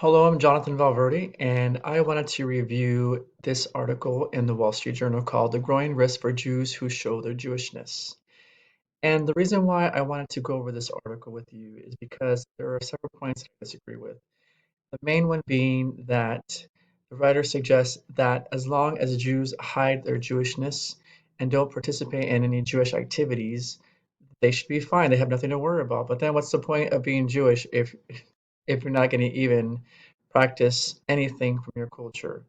Hello, I'm Jonathan Valverde, and I wanted to review this article in the Wall Street Journal called The Growing Risk for Jews Who Show Their Jewishness. And the reason why I wanted to go over this article with you is because there are several points that I disagree with. The main one being that the writer suggests that as long as Jews hide their Jewishness and don't participate in any Jewish activities, they should be fine. They have nothing to worry about. But then what's the point of being Jewish if you're not going to even practice anything from your culture?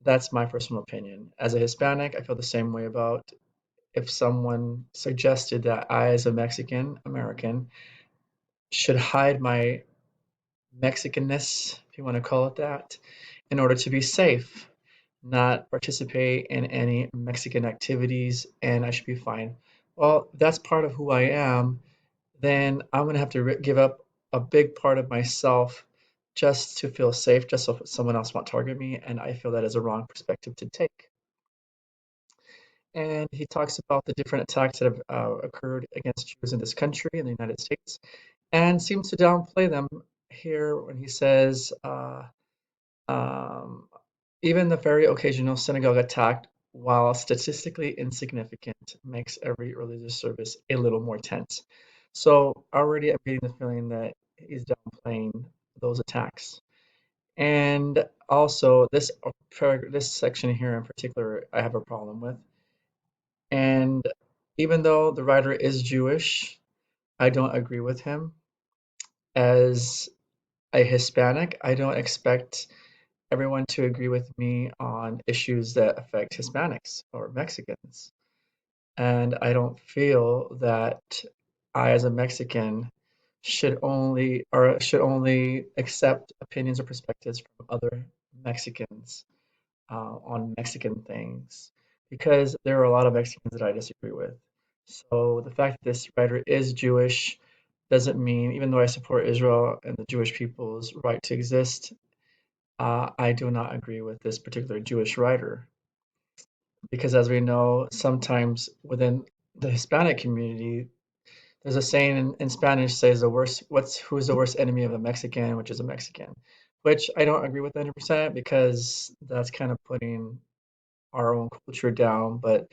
That's my personal opinion. As a Hispanic, I feel the same way about if someone suggested that I, as a Mexican American, should hide my Mexicanness, if you want to call it that, in order to be safe, not participate in any Mexican activities, and I should be fine. Well, if that's part of who I am, then I'm going to have to give up a big part of myself just to feel safe, just so someone else won't target me. And I feel that is a wrong perspective to take. And he talks about the different attacks that have occurred against Jews in this country, in the United States, and seems to downplay them here when he says, um, even the very occasional synagogue attack, while statistically insignificant, makes every religious service a little more tense. So already I'm getting the feeling that he's downplaying those attacks. And also this section here in particular, I have a problem with. And even though the writer is Jewish, I don't agree with him. As a Hispanic, I don't expect everyone to agree with me on issues that affect Hispanics or Mexicans. And I don't feel that I, as a Mexican, should only accept opinions or perspectives from other Mexicans on Mexican things, because there are a lot of Mexicans that I disagree with. So the fact that this writer is Jewish doesn't mean, even though I support Israel and the Jewish people's right to exist, I do not agree with this particular Jewish writer. Because as we know, sometimes within the Hispanic community, there's a saying in Spanish says who's the worst enemy of a Mexican, which is a Mexican, which I don't agree with 100% because that's kind of putting our own culture down, but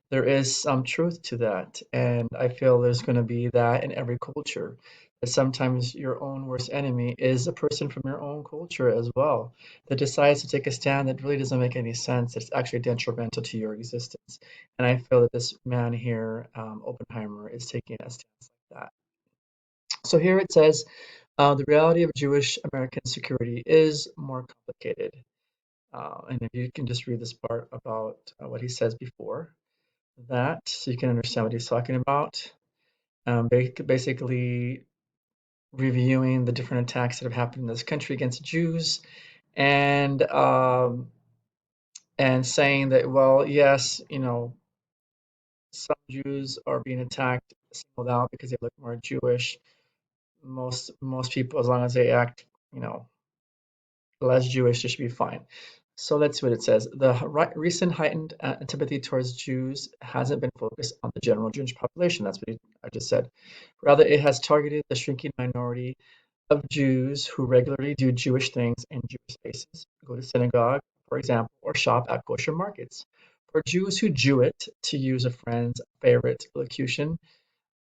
there is some truth to that. And I feel there's going to be that in every culture. That sometimes your own worst enemy is a person from your own culture as well that decides to take a stand that really doesn't make any sense. It's actually detrimental to your existence. And I feel that this man here, Oppenheimer, is taking a stance like that. So here it says the reality of Jewish American security is more complicated. And if you can just read this part about what he says before that, so you can understand what he's talking about. Basically, reviewing the different attacks that have happened in this country against Jews, and and saying that, well, yes, some Jews are being attacked, singled out because they look more Jewish. Most people, as long as they act, you know, less Jewish, they should be fine. So let's see what it says. The recent heightened antipathy towards Jews hasn't been focused on the general Jewish population. That's what I just said. Rather, it has targeted the shrinking minority of Jews who regularly do Jewish things in Jewish spaces, go to synagogue, for example, or shop at kosher markets. For Jews who Jew it, to use a friend's favorite locution,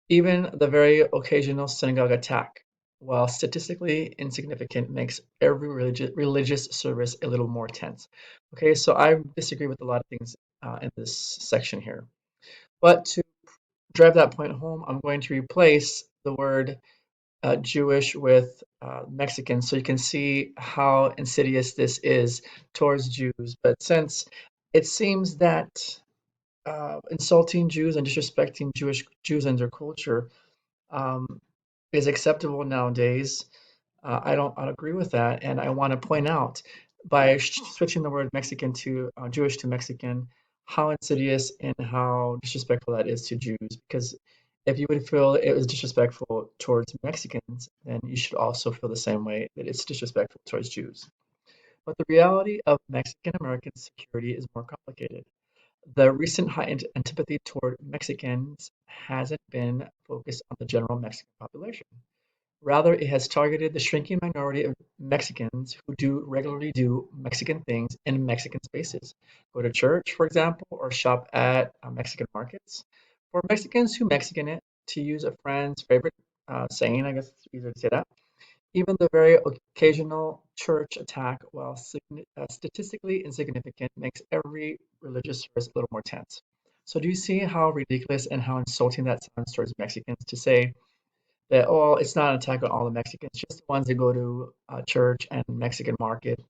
even the very occasional synagogue attack, while statistically insignificant, makes every religious service a little more tense. Okay, so I disagree with a lot of things in this section here. But to drive that point home, I'm going to replace the word Jewish with Mexican so you can see how insidious this is towards Jews. But since it seems that insulting Jews and disrespecting Jews and their culture um, is acceptable nowadays. I don't agree with that, and I want to point out by switching the word Mexican to Jewish to Mexican, how insidious and how disrespectful that is to Jews. Because if you would feel it was disrespectful towards Mexicans, then you should also feel the same way that it's disrespectful towards Jews. But the reality of Mexican American security is more complicated. The recent heightened antipathy toward Mexicans hasn't been focused on the general Mexican population. Rather, it has targeted the shrinking minority of Mexicans who do regularly do Mexican things in Mexican spaces. Go to church, for example, or shop at Mexican markets. For Mexicans who Mexican it, to use a friend's favorite saying, I guess it's easier to say that, even the very occasional church attack, while statistically insignificant, makes every religious service a little more tense. So, do you see how ridiculous and how insulting that sounds towards Mexicans to say that, oh, it's not an attack on all the Mexicans, just the ones that go to church and Mexican market.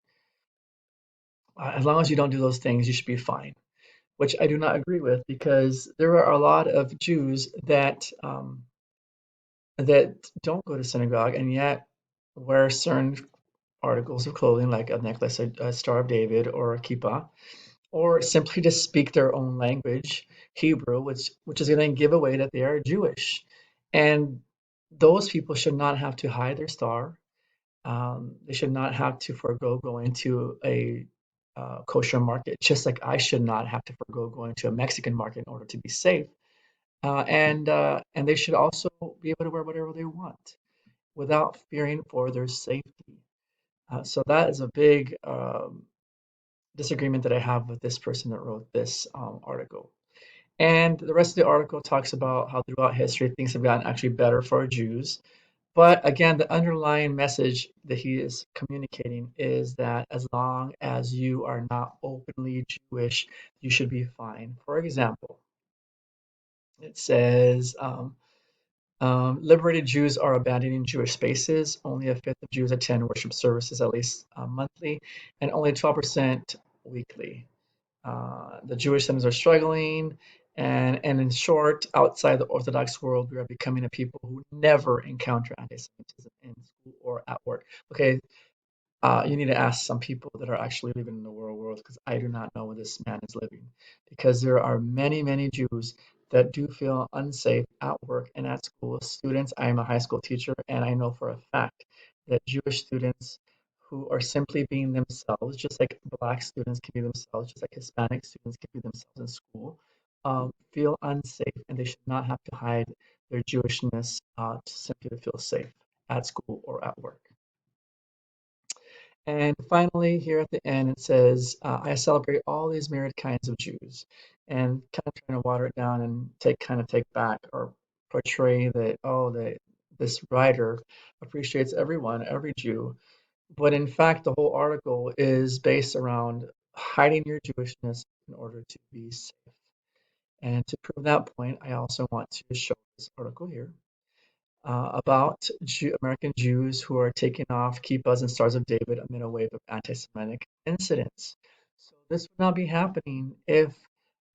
As long as you don't do those things, you should be fine, which I do not agree with because there are a lot of Jews that don't go to synagogue and yet wear certain articles of clothing like a necklace, a Star of David, or a kippah, or simply just speak their own language, Hebrew, which is going to give away that they are Jewish. And those people should not have to hide their star. They should not have to forego going to a kosher market, just like I should not have to forego going to a Mexican market in order to be safe. And they should also be able to wear whatever they want without fearing for their safety. So that is a big disagreement that I have with this person that wrote this article. And the rest of the article talks about how throughout history things have gotten actually better for Jews. But again, the underlying message that he is communicating is that as long as you are not openly Jewish, you should be fine. For example, it says liberated Jews are abandoning Jewish spaces. Only a fifth of Jews attend worship services at least monthly, and only 12% weekly. The Jewish centers are struggling, and in short, outside the Orthodox world, we are becoming a people who never encounter anti-Semitism in school or at work. Okay, you need to ask some people that are actually living in the real world because I do not know where this man is living. Because there are many, many Jews that do feel unsafe at work and at school. Students, I am a high school teacher, and I know for a fact that Jewish students who are simply being themselves, just like Black students can be themselves, just like Hispanic students can be themselves in school, feel unsafe, and they should not have to hide their Jewishness simply to feel safe at school or at work. And finally, here at the end, it says, I celebrate all these myriad kinds of Jews, and kind of trying to water it down and take back or portray that, oh, that this writer appreciates everyone, every Jew. But in fact, the whole article is based around hiding your Jewishness in order to be safe. And to prove that point, I also want to show this article here about American Jews who are taking off kippahs and Stars of David amid a wave of anti-Semitic incidents. So this would not be happening if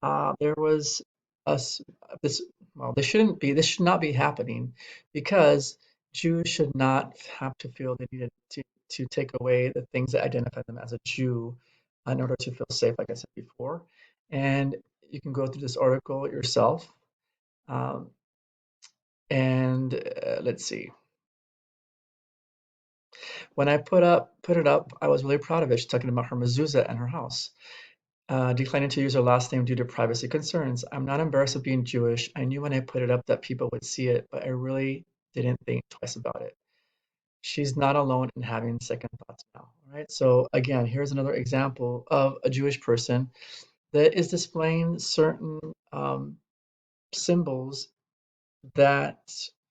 there was us this. Well, this shouldn't be. This should not be happening because Jews should not have to feel they needed to take away the things that identify them as a Jew in order to feel safe, like I said before. And you can go through this article yourself. Um, and let's see. When I put it up, I was really proud of it. She's talking about her mezuzah and her house. Declining to use her last name due to privacy concerns. I'm not embarrassed of being Jewish. I knew when I put it up that people would see it, but I really didn't think twice about it. She's not alone in having second thoughts now. Right? So again, here's another example of a Jewish person that is displaying certain symbols that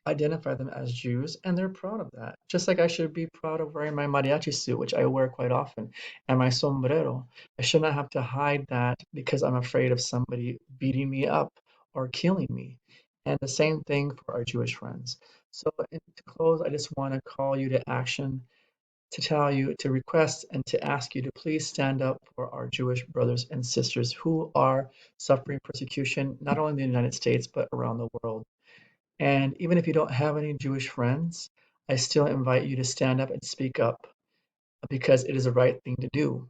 identify them as Jews, and they're proud of that. Just like I should be proud of wearing my mariachi suit, which I wear quite often, and my sombrero. I should not have to hide that because I'm afraid of somebody beating me up or killing me. And the same thing for our Jewish friends. So, to close, I just want to call you to action, to tell you, to request, and to ask you to please stand up for our Jewish brothers and sisters who are suffering persecution, not only in the United States, but around the world. And even if you don't have any Jewish friends, I still invite you to stand up and speak up because it is the right thing to do.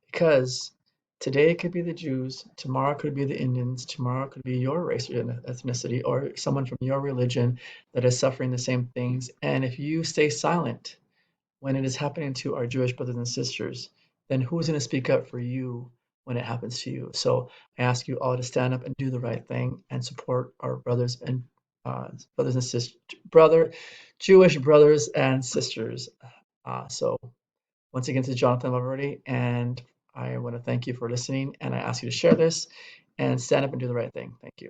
Because today it could be the Jews, tomorrow it could be the Indians, tomorrow it could be your race or ethnicity or someone from your religion that is suffering the same things. And if you stay silent when it is happening to our Jewish brothers and sisters, then who's going to speak up for you when it happens to you? So I ask you all to stand up and do the right thing and support our brothers and brothers and sisters, brother, Jewish brothers and sisters. So once again, to Jonathan Already, and I want to thank you for listening, and I ask you to share this and stand up and do the right thing. Thank you.